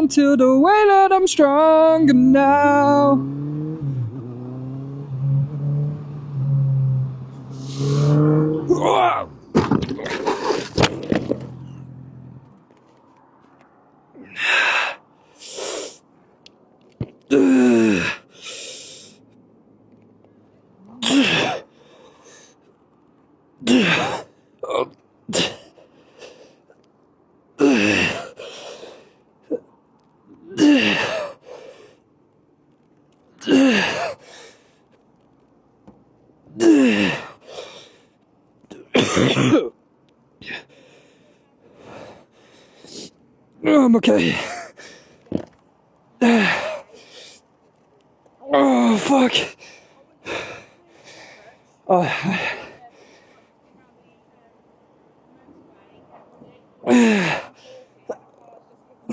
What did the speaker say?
to the way that I'm stronger now. I'm okay. Oh, fuck. Oh,